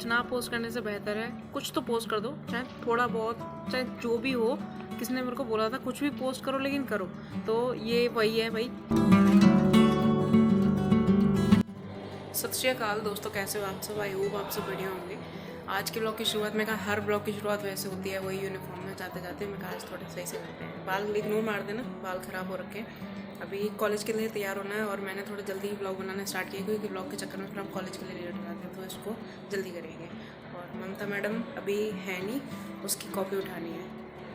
ना पोस्ट करने से बेहतर है कुछ तो पोस्ट कर दो, चाहे थोड़ा बहुत, चाहे जो भी हो। किसने मेरे को बोला था कुछ भी पोस्ट करो लेकिन करो, तो ये वही है भाई। सत श्री अकाल दोस्तों, कैसे हो आप सब? आई होप आप सब बढ़िया होंगे। आज के ब्लॉग की शुरुआत में कहा, हर ब्लॉग की शुरुआत वैसे होती है, वही यूनिफॉर्म में जाते जाते मैं कहा आज थोड़ा सही से करते हैं। बाल इग्नोर मार देना, बाल ख़राब हो रखे हैं। अभी कॉलेज के लिए तैयार होना है और मैंने थोड़ा जल्दी ही ब्लॉग बनाना स्टार्ट किया क्योंकि ब्लॉग के चक्कर में फिर हम कॉलेज के लिए लेट हो जाते हैं, तो इसको जल्दी करेंगे। और ममता मैडम अभी है नहीं, उसकी कॉपी उठानी है,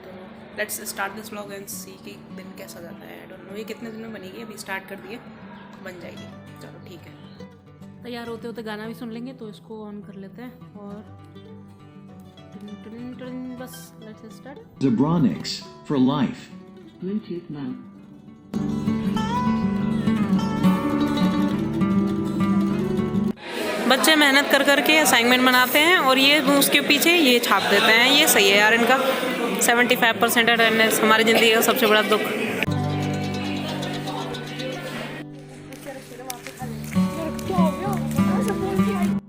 तो let's start this blog and see कि दिन कैसा जाता है। आई डोंट नो ये कितने दिन में बनेगी, अभी स्टार्ट कर दिए, बन जाएगी। चलो ठीक है, तैयार होते होते गाना भी सुन लेंगे, तो इसको ऑन कर लेते हैं और बस let's start. Zebronics for life. Bluetooth mode. बच्चे मेहनत कर करके असाइनमेंट बनाते हैं और ये उसके पीछे ये छाप देते हैं। ये सही है यार, इनका 75% अटेंडेंस हमारी ज़िंदगी का सबसे बड़ा दुख।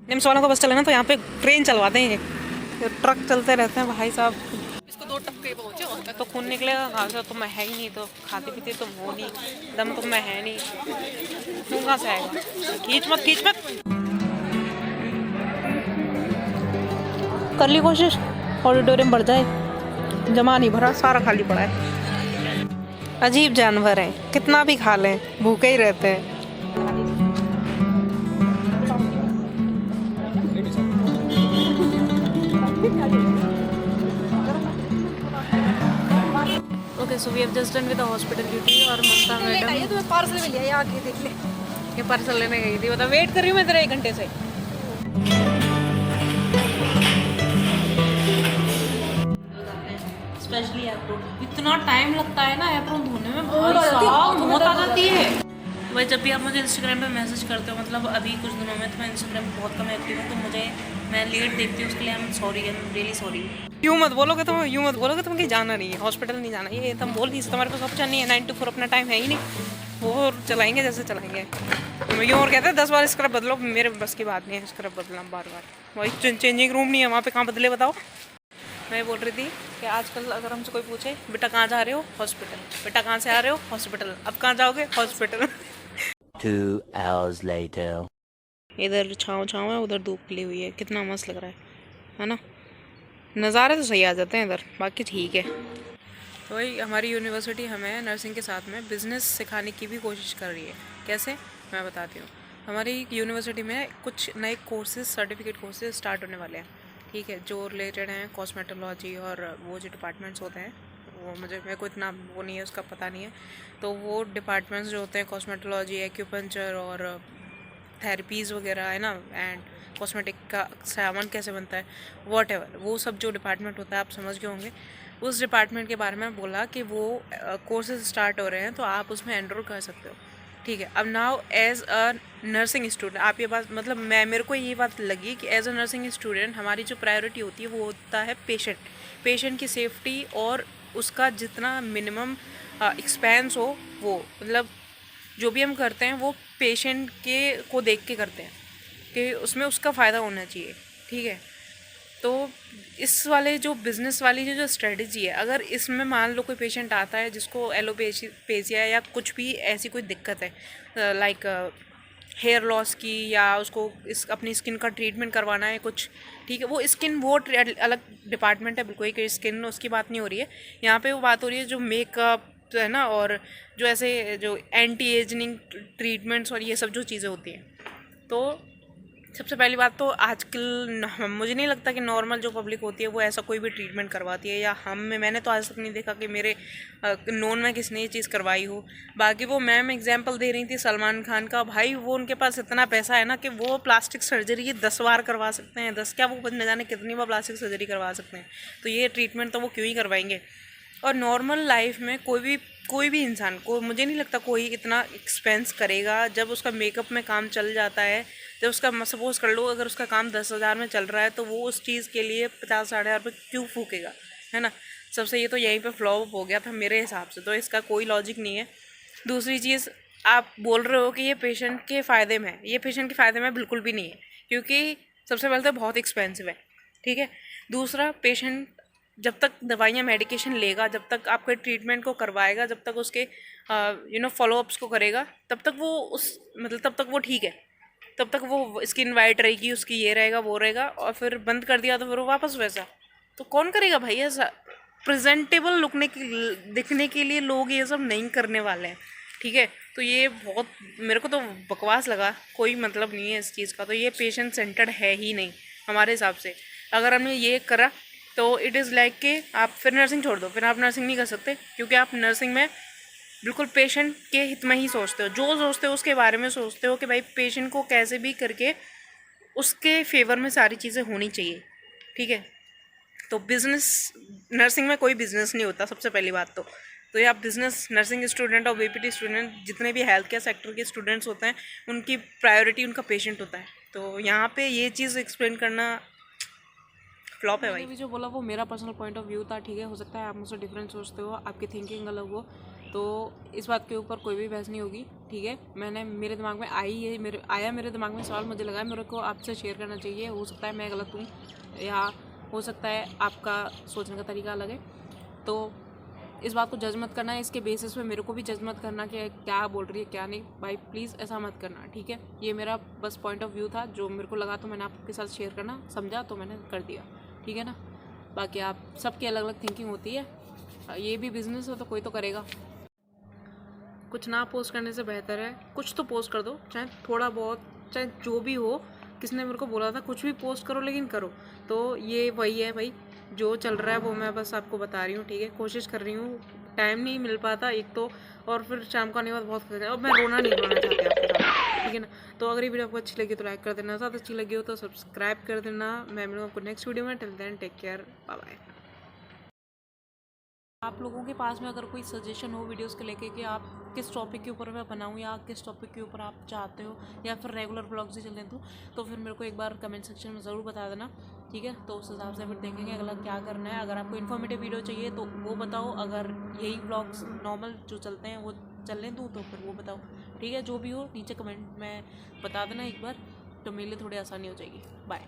निम्स वालों का बस चले ना तो यहाँ पे ट्रेन चलवाते हैं, ये ट्रक चलते रहते हैं भाई साहब। इसको 2 टक्के पहुँचे तो खून निकलेगा कहाँ से? तुम है ही नहीं, तो खाते पीते तुम हो नहीं, दम तुम में है नहीं, खून कहाँ से आएगा? खींच मत, खींच मत। कर ली कोशिश, ऑडिटोरियम भर जाए, जमा नहीं भरा, सारा खाली पड़ा है। अजीब जानवर हैं, कितना भी खा लें भूखे ही रहते हैं। Okay, so we have just done with the hospital duty. और ममता मैडम ये तुम्हें पार्सल मिल गया, आके देख ले। ये पार्सल लेने गई थी, बता वेट कर रही हूँ मैं तेरा 1 घंटे से। स्पेशली एप्रोन, इतना टाइम लगता है ना एप्रोन धोने में, बहुत आ जाती है भाई। जब भी आप मुझे इंस्टाग्राम पे मैसेज करते हो, मतलब अभी कुछ दिनों में तो मैं इंस्टाग्राम पे बहुत कम एक्टिव हूँ, तो मैं लेट देखती हूँ, उसके लिए I am sorry, I am really sorry. यूँ मत बोलोगे तुम, यूँ मत बोलोगे तुम कि जाना नहीं है, हॉस्पिटल नहीं जाना, ये तुम बोल नहीं सकते, तुम्हारे पास ऑप्शन नहीं है। 9 to 4 अपना टाइम है ही नहीं, वो चलाएंगे जैसे चलाएंगे। यूँ और कहते हैं 10 बार स्क्रब बदलो, मेरे बस की बात नहीं है स्क्रब बदलना बार बार। वही चेंजिंग रूम नहीं है वहाँ पे, कहाँ बदले बताओ। मैं बोल रही थी कि आजकल अगर हमसे कोई पूछे बेटा कहाँ जा रहे हो, हॉस्पिटल, बेटा कहाँ से आ रहे हो, हॉस्पिटल, अब कहाँ जाओगे, हॉस्पिटल। 2 hours later. इधर छाँव छाँव है, उधर धूप खिली हुई है, कितना मस्त लग रहा है ना? नज़ारे तो सही आ जाते हैं इधर, बाकी ठीक है। तो वही हमारी यूनिवर्सिटी हमें नर्सिंग के साथ में बिज़नेस सिखाने की भी कोशिश कर रही है। कैसे, मैं बताती हूँ। हमारी यूनिवर्सिटी में कुछ नए कोर्सेज, सर्टिफिकेट कोर्सेज स्टार्ट होने वाले हैं, ठीक है, जो रिलेटेड हैं कॉस्मेटोलॉजी और वो जो डिपार्टमेंट्स होते हैं, वो मेरे को इतना वो नहीं है, उसका पता नहीं है। तो वो डिपार्टमेंट्स जो होते हैं कॉस्मेटोलॉजी, एक्यूपंक्चर और थेरेपीज़ वगैरह है ना, एंड कॉस्मेटिक का सामान कैसे बनता है, वॉट एवर, वो सब जो डिपार्टमेंट होता है आप समझ गए होंगे। उस डिपार्टमेंट के बारे में बोला कि वो कोर्सेज स्टार्ट हो रहे हैं, तो आप उसमें एनरोल कर सकते हो, ठीक है। अब now as a nursing student, आप ये बात, मतलब मेरे को ये बात लगी कि एज अ नर्सिंग स्टूडेंट हमारी जो प्रायोरिटी होती है वो होता है पेशेंट की सेफ्टी, और उसका जितना मिनिमम एक्सपेंस हो, वो मतलब जो भी हम करते हैं वो पेशेंट के को देख के करते हैं कि उसमें उसका फ़ायदा होना चाहिए, ठीक है। तो इस वाले जो बिज़नेस वाली जो स्ट्रेटजी है, अगर इसमें मान लो कोई पेशेंट आता है जिसको एलोपेशिया या कुछ भी ऐसी कोई दिक्कत है, लाइक हेयर लॉस की, या उसको अपनी स्किन का ट्रीटमेंट करवाना है कुछ, ठीक है, वो स्किन वो अलग डिपार्टमेंट है बिल्कुल, कोई स्किन उसकी बात नहीं हो रही है यहाँ पे। वो बात हो रही है जो मेकअप है ना, और जो ऐसे जो एंटी एजिंग ट्रीटमेंट्स और ये सब जो चीज़ें होती हैं। तो सबसे पहली बात तो आजकल मुझे नहीं लगता कि नॉर्मल जो पब्लिक होती है वो ऐसा कोई भी ट्रीटमेंट करवाती है, या मैंने तो आज तक नहीं देखा कि मेरे नोन में किसने ये चीज़ करवाई हो। बाकी वो मैम एग्जांपल दे रही थी सलमान खान का, भाई वो उनके पास इतना पैसा है ना कि वो प्लास्टिक सर्जरी 10 बार करवा सकते हैं, 10 क्या, वो न जाने कितनी बार प्लास्टिक सर्जरी करवा सकते हैं, तो ये ट्रीटमेंट तो वो क्यों ही करवाएंगे। और नॉर्मल लाइफ में कोई भी इंसान को, मुझे नहीं लगता कोई इतना एक्सपेंस करेगा जब उसका मेकअप में काम चल जाता है। जब उसका सपोज़ कर लो अगर उसका काम 10,000 में चल रहा है, तो वो उस चीज़ के लिए 50-60,000 रुपये क्यों फूकेगा, है ना। सबसे ये तो यहीं पे फ्लॉप हो गया था मेरे हिसाब से, तो इसका कोई लॉजिक नहीं है। दूसरी चीज़, आप बोल रहे हो कि ये पेशेंट के फ़ायदे में है, ये पेशेंट के फ़ायदे में बिल्कुल भी नहीं है, क्योंकि सबसे पहले तो बहुत एक्सपेंसिव है, ठीक है। दूसरा, पेशेंट जब तक दवाइयाँ मेडिकेशन लेगा, जब तक आपके ट्रीटमेंट को करवाएगा, जब तक उसके फॉलोअप्स को करेगा, तब तक वो तब तक वो ठीक है, तब तक वो स्किन वाइट रहेगी, उसकी ये रहेगा वो रहेगा। और फिर बंद कर दिया तो फिर वो वापस वैसा। तो कौन करेगा भाई ऐसा? प्रेजेंटेबल दिखने के लिए लोग ये सब नहीं करने वाले हैं, ठीक है। तो ये बहुत मेरे को तो बकवास लगा, कोई मतलब नहीं है इस चीज़ का। तो ये पेशेंट सेंटर्ड है ही नहीं हमारे हिसाब से। अगर हमने ये करा तो इट इज़ लाइक कि आप फिर नर्सिंग छोड़ दो, फिर आप नर्सिंग नहीं कर सकते, क्योंकि आप नर्सिंग में बिल्कुल पेशेंट के हित में ही सोचते हो, जो सोचते हो उसके बारे में सोचते हो कि भाई पेशेंट को कैसे भी करके उसके फेवर में सारी चीज़ें होनी चाहिए, ठीक है। तो बिज़नेस, नर्सिंग में कोई बिज़नेस नहीं होता सबसे पहली बात तो ये आप बिज़नेस, नर्सिंग स्टूडेंट और बीपीटी स्टूडेंट, जितने भी हेल्थ केयर सेक्टर के स्टूडेंट्स होते हैं, उनकी प्रायोरिटी उनका पेशेंट होता है। तो यहाँ पे ये चीज़ एक्सप्लेन करना फ्लॉप है भाई। मैंने भी जो बोला वो मेरा पर्सनल पॉइंट ऑफ व्यू था, ठीक है। हो सकता है आप मुझसे डिफरेंट सोचते हो, आपकी थिंकिंग अलग हो, तो इस बात के ऊपर कोई भी बहस नहीं होगी, ठीक है। मेरे दिमाग में मेरे दिमाग में सवाल, मुझे लगा मेरे को आपसे शेयर करना चाहिए। हो सकता है मैं गलत हूँ, या हो सकता है आपका सोचने का तरीका अलग है। तो इस बात को जज मत करना है इसके बेसिस पे, मेरे को भी जज मत करना कि क्या बोल रही है क्या नहीं। भाई प्लीज़ ऐसा मत करना, ठीक है। ये मेरा बस पॉइंट ऑफ व्यू था, जो मेरे को लगा तो मैंने आपके साथ शेयर करना समझा तो मैंने कर दिया, ठीक है ना। बाकी आप सबकी अलग अलग थिंकिंग होती है, ये भी बिजनेस है तो कोई तो करेगा। कुछ ना पोस्ट करने से बेहतर है कुछ तो पोस्ट कर दो, चाहे थोड़ा बहुत, चाहे जो भी हो। किसने मेरे को बोला था कुछ भी पोस्ट करो, लेकिन करो। तो ये वही है भाई, जो चल रहा है वो मैं बस आपको बता रही हूँ, ठीक है। कोशिश कर रही हूँ, टाइम नहीं मिल पाता एक तो, और फिर शाम को आने के बाद बहुत खर्चा है, और मैं रोना नहीं चाहती आपके साथ, ठीक है ना। तो अगर ये वीडियो आपको अच्छी लगी तो लाइक कर देना, ज़्यादा अच्छी लगी हो तो सब्सक्राइब कर देना। मैं मिलूँगा आपको नेक्स्ट वीडियो में। Till then take care, bye bye. आप लोगों के पास में अगर कोई सजेशन हो वीडियोस के लेके कि आप किस टॉपिक के ऊपर मैं बनाऊं, या किस टॉपिक के ऊपर आप चाहते हो, या फिर रेगुलर ब्लॉग्स ही चलने दूं, तो फिर मेरे को एक बार कमेंट सेक्शन में ज़रूर बता देना, ठीक है। तो उस हिसाब से फिर देखेंगे अगला क्या करना है। अगर आपको इन्फॉर्मेटिव वीडियो चाहिए तो वो बताओ, अगर यही ब्लॉग्स नॉर्मल जो चलते हैं वो चलने दूँ तो फिर वो बताओ, ठीक है। जो भी हो नीचे कमेंट में बता देना एक बार, तो मेरे लिए थोड़ी आसानी हो जाएगी। बाय।